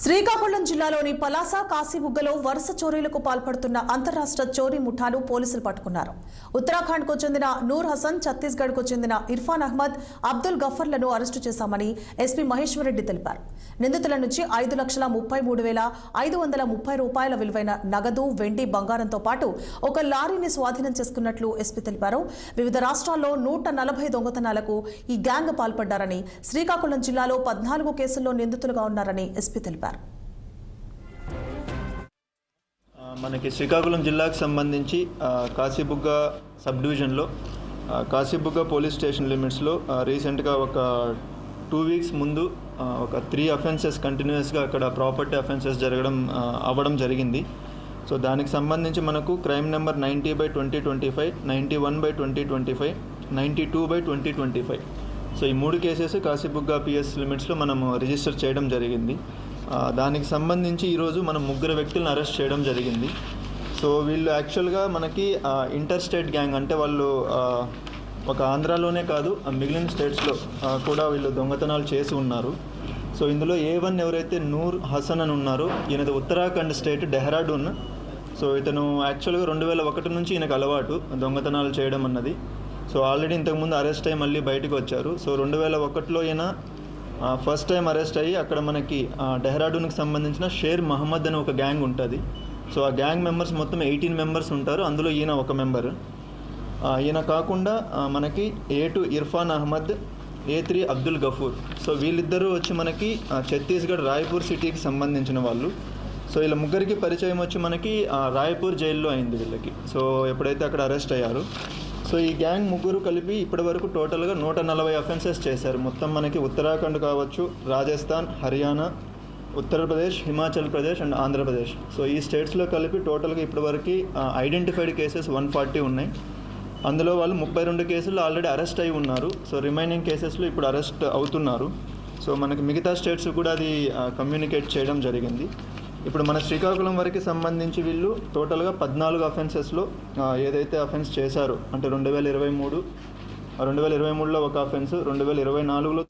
శ్రీకాకుళం జిల్లాలోని పలాస కాశీబుగ్గలో వరుస చోరీలకు పాల్పడుతున్న అంతర్రాష్ట్ర చోరీ ముఠాను పోలీసులు పట్టుకున్నారు. ఉత్తరాఖండ్కు చెందిన నూర్ హసన్, ఛత్తీస్గఢ్కు చెందిన ఇర్ఫాన్ అహ్మద్, అబ్దుల్ గఫర్లను అరెస్టు చేశామని ఎస్పీ మహేశ్వరరెడ్డి తెలిపారు. నిందితుల నుంచి 5,33,530 రూపాయల విలువైన నగదు, వెండి, బంగారంతో పాటు ఒక లారీని స్వాధీనం చేసుకున్నట్లు ఎస్పీ తెలిపారు. వివిధ రాష్ట్రాల్లో 140 దొంగతనాలకు ఈ గ్యాంగ్ పాల్పడ్డారని, శ్రీకాకుళం జిల్లాలో 14 కేసుల్లో నిందితులుగా ఉన్నారని ఎస్పీ తెలిపారు. మనకి శ్రీకాకుళం జిల్లాకు సంబంధించి కాశీబుగ్గ సబ్ డివిజన్లో కాశీబుగ్గ పోలీస్ స్టేషన్ లిమిట్స్లో రీసెంట్గా ఒక 2 వీక్స్ ముందు ఒక 3 అఫెన్సెస్ కంటిన్యూస్గా అక్కడ ప్రాపర్టీ అఫెన్సెస్ అవ్వడం జరిగింది. సో దానికి సంబంధించి మనకు క్రైమ్ నెంబర్ 90/2025, 91/2025, 92/2025. సో ఈ 3 కేసెస్ కాశీబుగ్గ పిఎస్ లిమిట్స్లో మనం రిజిస్టర్ చేయడం జరిగింది. దానికి సంబంధించి ఈరోజు మనం 3 వ్యక్తులను అరెస్ట్ చేయడం జరిగింది. సో వీళ్ళు యాక్చువల్గా మనకి ఇంటర్ స్టేట్ గ్యాంగ్, అంటే వాళ్ళు ఒక ఆంధ్రాలోనే కాదు మిగిలిన స్టేట్స్లో కూడా వీళ్ళు దొంగతనాలు చేసి ఉన్నారు. సో ఇందులో A1 ఎవరైతే నూర్ హసన్ అని ఉన్నారో, ఈయనది ఉత్తరాఖండ్ స్టేట్ డెహ్రాడూన్. సో ఇతను యాక్చువల్గా 2001 నుంచి ఈయనకు అలవాటు దొంగతనాలు చేయడం అన్నది. సో ఆల్రెడీ ఇంతకుముందు అరెస్ట్ అయ్యి మళ్ళీ బయటకు వచ్చారు. సో 2001లో ఈయన ఫస్ట్ టైం అరెస్ట్ అయ్యి అక్కడ మనకి డెహ్రాడూన్కి సంబంధించిన షేర్ మహమ్మద్ అనే ఒక గ్యాంగ్ ఉంటుంది. సో ఆ గ్యాంగ్ మెంబర్స్ మొత్తం 18 మెంబర్స్ ఉంటారు. అందులో ఈయన ఒక మెంబర్. ఈయన కాకుండా మనకి A2 Irfan Ahmed, A3 Abdul Gafoor. So వీళ్ళిద్దరూ వచ్చి మనకి ఛత్తీస్గఢ్ రాయ్పూర్ సిటీకి సంబంధించిన వాళ్ళు. సో వీళ్ళ ముగ్గురికి పరిచయం వచ్చి మనకి రాయ్పూర్ జైల్లో అయింది వీళ్ళకి. సో ఎప్పుడైతే అక్కడ అరెస్ట్ అయ్యారు, సో ఈ గ్యాంగ్ ముగ్గురు కలిపి ఇప్పటి వరకు టోటల్గా 140 అఫెన్సెస్ చేశారు. మొత్తం మనకి ఉత్తరాఖండ్ కావచ్చు, రాజస్థాన్, హర్యానా, ఉత్తరప్రదేశ్, హిమాచల్ ప్రదేశ్ అండ్ ఆంధ్రప్రదేశ్. సో ఈ స్టేట్స్లో కలిపి టోటల్గా ఇప్పటివరకు ఐడెంటిఫైడ్ కేసెస్ 140 ఉన్నాయి. అందులో వాళ్ళు 32 కేసులు ఆల్రెడీ అరెస్ట్ అయి ఉన్నారు. సో రిమైనింగ్ కేసెస్లో ఇప్పుడు అరెస్ట్ అవుతున్నారు. సో మనకి మిగతా స్టేట్స్ కూడా అది కమ్యూనికేట్ చేయడం జరిగింది. ఇప్పుడు మన శ్రీకాకుళం వరకు సంబంధించి వీళ్ళు టోటల్గా 14 అఫెన్సెస్లో ఏదైతే అఫెన్స్ చేశారో, అంటే 2023లో ఒక అఫెన్స్, 2024లో